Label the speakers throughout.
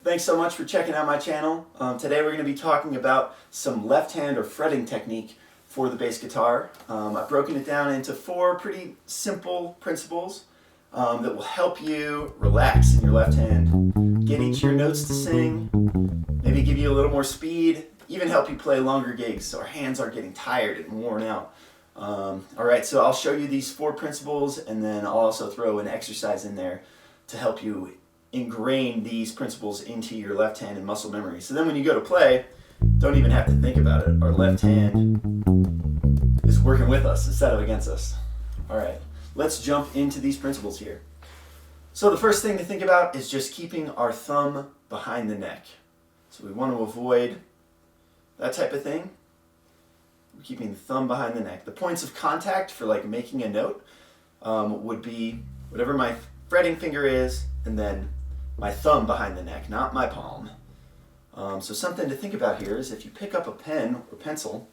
Speaker 1: Thanks so much for checking out my channel. Today we're going to be talking about some left hand or fretting technique for the bass guitar. I've broken it down into 4 pretty simple principles that will help you relax in your left hand, get each of your notes to sing, maybe give you a little more speed, even help you play longer gigs so our hands aren't getting tired and worn out. Alright, so I'll show you these 4 principles, and then I'll also throw an exercise in there to help you ingrain these principles into your left hand and muscle memory. So then when you go to play, don't even have to think about it. Our left hand is working with us instead of against us. Alright, let's jump into these principles here. So the first thing to think about is just keeping our thumb behind the neck. So we want to avoid that type of thing. We're keeping the thumb behind the neck. The points of contact for like making a note would be whatever my fretting finger is, and then my thumb behind the neck, not my palm. So something to think about here is if you pick up a pen or pencil,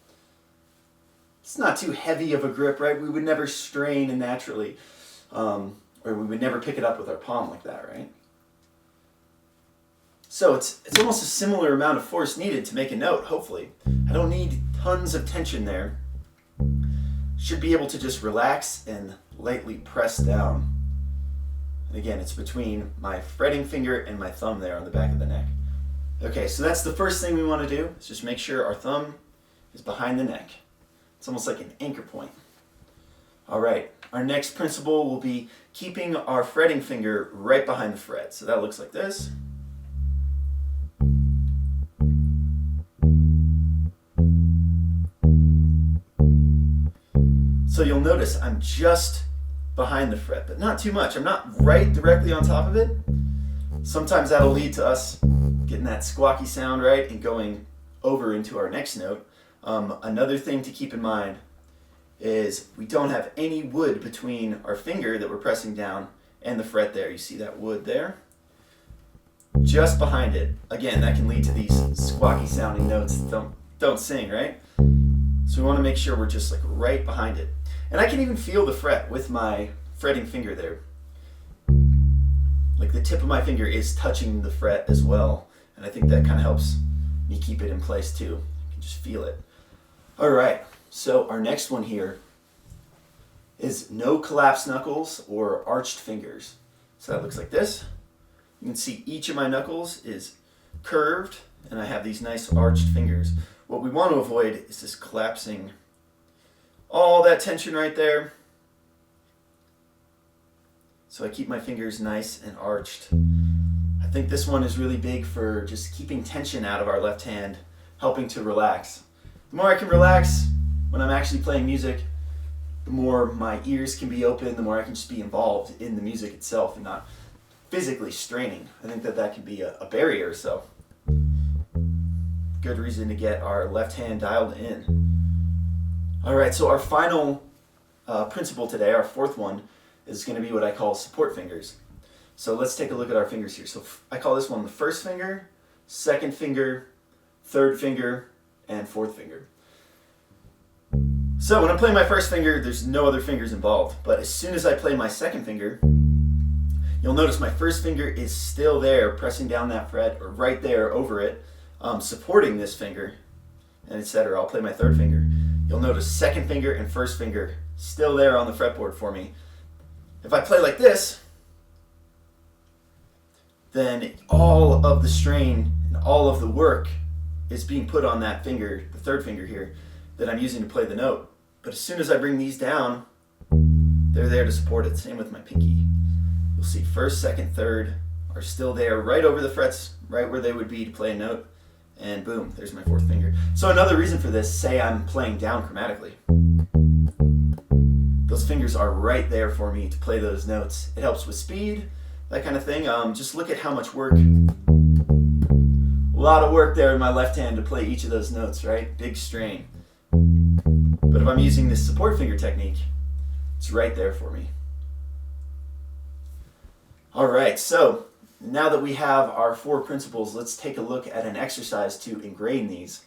Speaker 1: it's not too heavy of a grip, right? We would never strain naturally, or we would never pick it up with our palm like that, right? So it's almost a similar amount of force needed to make a note, hopefully. I don't need tons of tension there. Should be able to just relax and lightly press down. And again, it's between my fretting finger and my thumb there on the back of the neck. Okay, so that's the first thing we want to do, is just make sure our thumb is behind the neck. It's almost like an anchor point. All right, our next principle will be keeping our fretting finger right behind the fret. So that looks like this. So you'll notice I'm just behind the fret, but not too much. I'm not right directly on top of it. Sometimes that'll lead to us getting that squawky sound, right, and going over into our next note. Another thing to keep in mind is we don't have any wood between our finger that we're pressing down and the fret there. You see that wood there? Just behind it. Again, that can lead to these squawky sounding notes that don't sing, right? So we want to make sure we're just like right behind it. And I can even feel the fret with my fretting finger there. Like the tip of my finger is touching the fret as well. And I think that kind of helps me keep it in place too. You can just feel it. All right, so our next one here is no collapsed knuckles or arched fingers. So that looks like this. You can see each of my knuckles is curved, and I have these nice arched fingers. What we want to avoid is this collapsing, all that tension right there. So I keep my fingers nice and arched. I think this one is really big for just keeping tension out of our left hand, helping to relax. The more I can relax when I'm actually playing music, the more my ears can be open, the more I can just be involved in the music itself and not physically straining. I think that can be a barrier, so good reason to get our left hand dialed in. All right, so our final principle today, our 4th one, is going to be what I call support fingers. So let's take a look at our fingers here. So I call this one the 1st finger, 2nd finger, 3rd finger, and 4th finger. So when I'm playing my 1st finger, there's no other fingers involved. But as soon as I play my 2nd finger, you'll notice my 1st finger is still there, pressing down that fret, or right there over it, supporting this finger, and etc. I'll play my 3rd finger. You'll notice 2nd finger and 1st finger still there on the fretboard for me. If I play like this, then all of the strain and all of the work is being put on that finger, the 3rd finger here, that I'm using to play the note. But as soon as I bring these down, they're there to support it. Same with my pinky. You'll see 1st, 2nd, 3rd are still there right over the frets, right where they would be to play a note. And boom, there's my 4th finger. So another reason for this, say I'm playing down chromatically. Those fingers are right there for me to play those notes. It helps with speed, that kind of thing. Just look at how much work, a lot of work there in my left hand to play each of those notes, right? Big strain. But if I'm using this support finger technique, it's right there for me. All right, so now that we have our 4 principles, let's take a look at an exercise to ingrain these.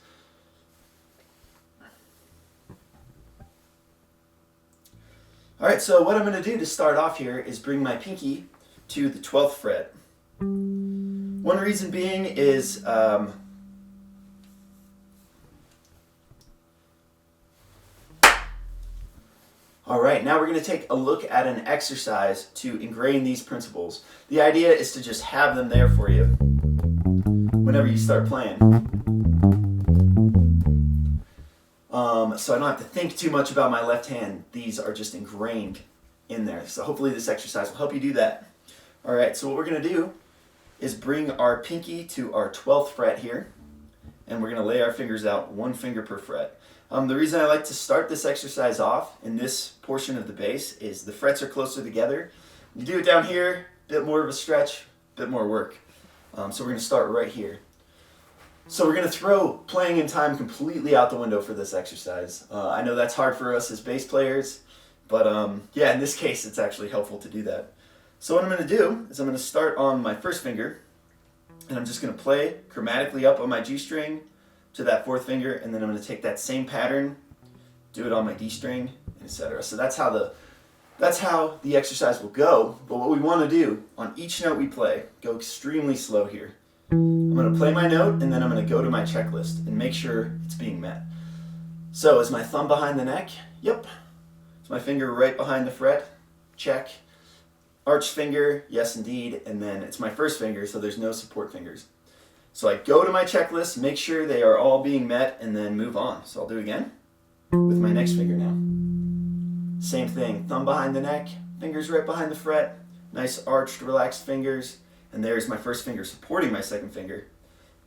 Speaker 1: All right, so what I'm going to do to start off here is bring my pinky to the 12th fret. One reason being is all right, now we're going to take a look at an exercise to ingrain these principles. The idea is to just have them there for you whenever you start playing. So I don't have to think too much about my left hand. These are just ingrained in there. So hopefully this exercise will help you do that. All right, so what we're going to do is bring our pinky to our 12th fret here, and we're going to lay our fingers out 1 finger per fret. The reason I like to start this exercise off in this portion of the bass is the frets are closer together. You do it down here, a bit more of a stretch, a bit more work. So we're going to start right here. So we're going to throw playing in time completely out the window for this exercise. I know that's hard for us as bass players, but yeah, in this case it's actually helpful to do that. So what I'm going to do is I'm going to start on my first finger, and I'm just going to play chromatically up on my G string to that 4th finger, and then I'm going to take that same pattern, do it on my D string, etc. So that's how the exercise will go. But what we want to do on each note we play, go extremely slow here. I'm going to play my note, and then I'm going to go to my checklist and make sure it's being met. So is my thumb behind the neck? Yep. Is my finger right behind the fret? Check. Arch finger? Yes indeed. And then it's my first finger, so there's no support fingers. So I go to my checklist, make sure they are all being met, and then move on. So I'll do it again with my next finger now. Same thing, thumb behind the neck, fingers right behind the fret, nice arched, relaxed fingers, and there's my first finger supporting my second finger.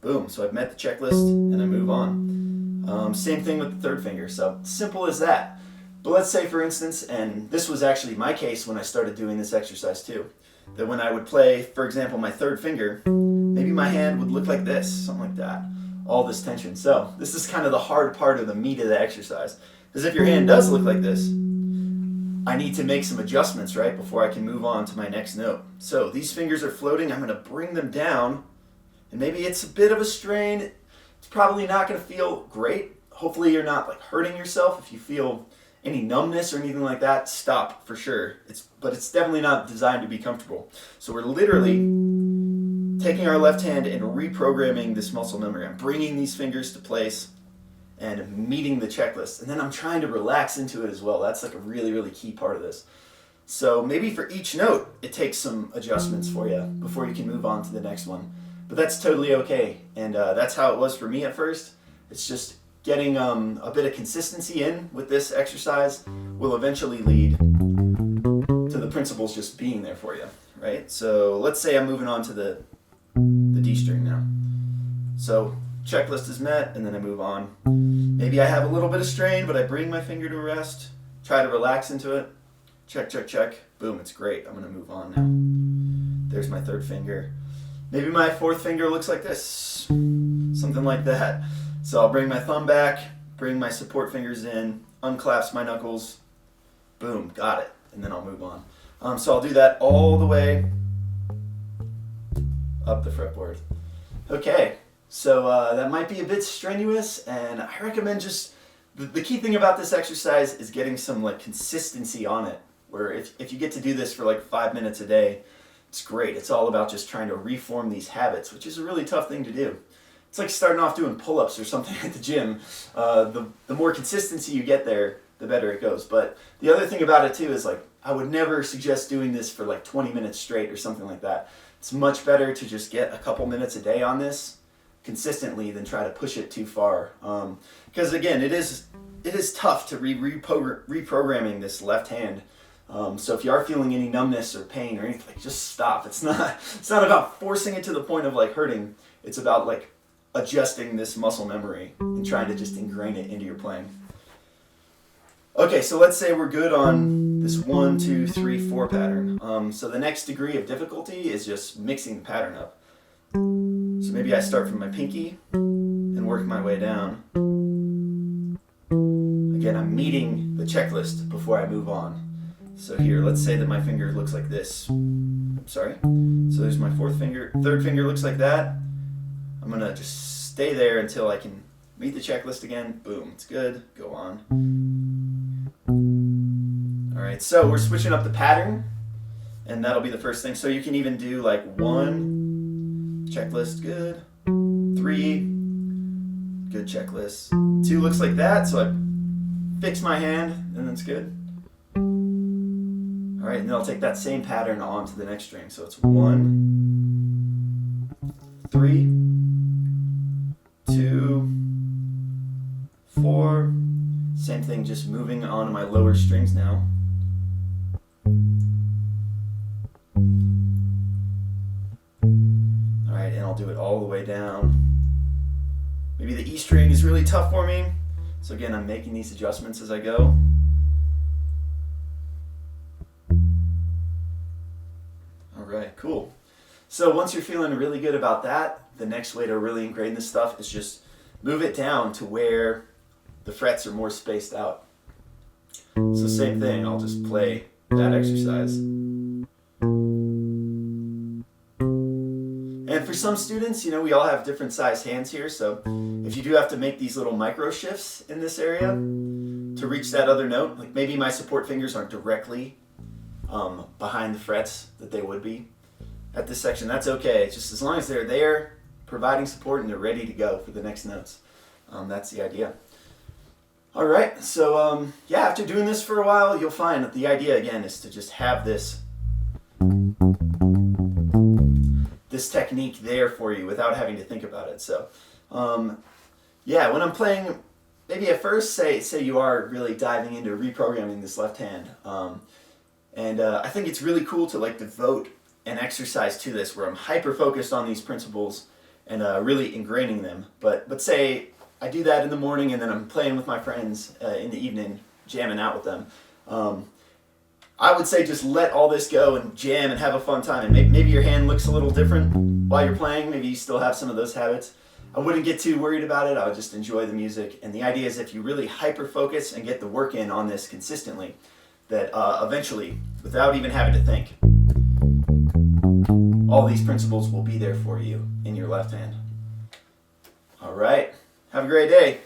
Speaker 1: Boom, so I've met the checklist, and I move on. Same thing with the 3rd finger, so simple as that. But let's say, for instance, and this was actually my case when I started doing this exercise too, that when I would play, for example, my 3rd finger, maybe my hand would look like this, something like that. All this tension. So this is kind of the hard part of the meat of the exercise. Because if your hand does look like this, I need to make some adjustments, right, before I can move on to my next note. So these fingers are floating. I'm going to bring them down, and maybe it's a bit of a strain. It's probably not going to feel great. Hopefully you're not like hurting yourself. If you feel any numbness or anything like that, stop for sure. But it's definitely not designed to be comfortable. So we're literally taking our left hand and reprogramming this muscle memory. I'm bringing these fingers to place and meeting the checklist. And then I'm trying to relax into it as well. That's like a really, really key part of this. So maybe for each note, it takes some adjustments for you before you can move on to the next one. But that's totally okay. And that's how it was for me at first. It's just getting a bit of consistency in with this exercise will eventually lead to the principles just being there for you, right? So let's say I'm moving on to the D string now. So checklist is met, and then I move on. Maybe I have a little bit of strain, but I bring my finger to rest, try to relax into it. Check, check, check. Boom, it's great. I'm going to move on now. There's my 3rd finger. Maybe my 4th finger looks like this. Something like that. So I'll bring my thumb back, bring my support fingers in, unclasp my knuckles. Boom, got it. And then I'll move on. So I'll do that all the way up the fretboard. Okay, so that might be a bit strenuous, and I recommend just, the key thing about this exercise is getting some like consistency on it, where if you get to do this for like 5 minutes a day, it's great. It's all about just trying to reform these habits, which is a really tough thing to do. It's like starting off doing pull-ups or something at the gym. The more consistency you get there, the better it goes. But the other thing about it too is like, I would never suggest doing this for like 20 minutes straight or something like that. It's much better to just get a couple minutes a day on this consistently than try to push it too far. Because again, it is tough to reprogramming this left hand. So if you are feeling any numbness or pain or anything, like, just stop. It's not about forcing it to the point of like hurting. It's about like adjusting this muscle memory and trying to just ingrain it into your playing. Okay, so let's say we're good on this 1, 2, 3, 4 pattern. So the next degree of difficulty is just mixing the pattern up. So maybe I start from my pinky and work my way down. Again, I'm meeting the checklist before I move on. So here, let's say that my finger looks like this. Sorry. So there's my 4th finger. 3rd finger looks like that. I'm going to just stay there until I can meet the checklist again. Boom, it's good. Go on. Alright, so we're switching up the pattern, and that'll be the first thing. So you can even do like 1, checklist, good. 3, good checklist. 2 looks like that, so I fix my hand, and that's good. All right, and then I'll take that same pattern on to the next string. So it's 1, 3, 2, 4. Same thing, just moving on to my lower strings now. All right, and I'll do it all the way down. Maybe the E string is really tough for me. So again, I'm making these adjustments as I go. All right, cool. So once you're feeling really good about that, the next way to really ingrain this stuff is just move it down to where the frets are more spaced out. So same thing, I'll just play that exercise. And for some students, we all have different sized hands here, so if you do have to make these little micro shifts in this area to reach that other note, like maybe my support fingers aren't directly behind the frets that they would be at this section, that's okay. It's just as long as they're there, providing support, and they're ready to go for the next notes. That's the idea. All right, so yeah, after doing this for a while, you'll find that the idea again is to just have this technique there for you without having to think about it. So yeah, when I'm playing, maybe at first say you are really diving into reprogramming this left hand, and I think it's really cool to devote an exercise to this where I'm hyper focused on these principles and really ingraining them. But say I do that in the morning and then I'm playing with my friends in the evening, jamming out with them. I would say just let all this go and jam and have a fun time. And maybe your hand looks a little different while you're playing. Maybe you still have some of those habits. I wouldn't get too worried about it. I would just enjoy the music. And the idea is if you really hyper focus and get the work in on this consistently, that eventually, without even having to think, all these principles will be there for you in your left hand. All right. Have a great day.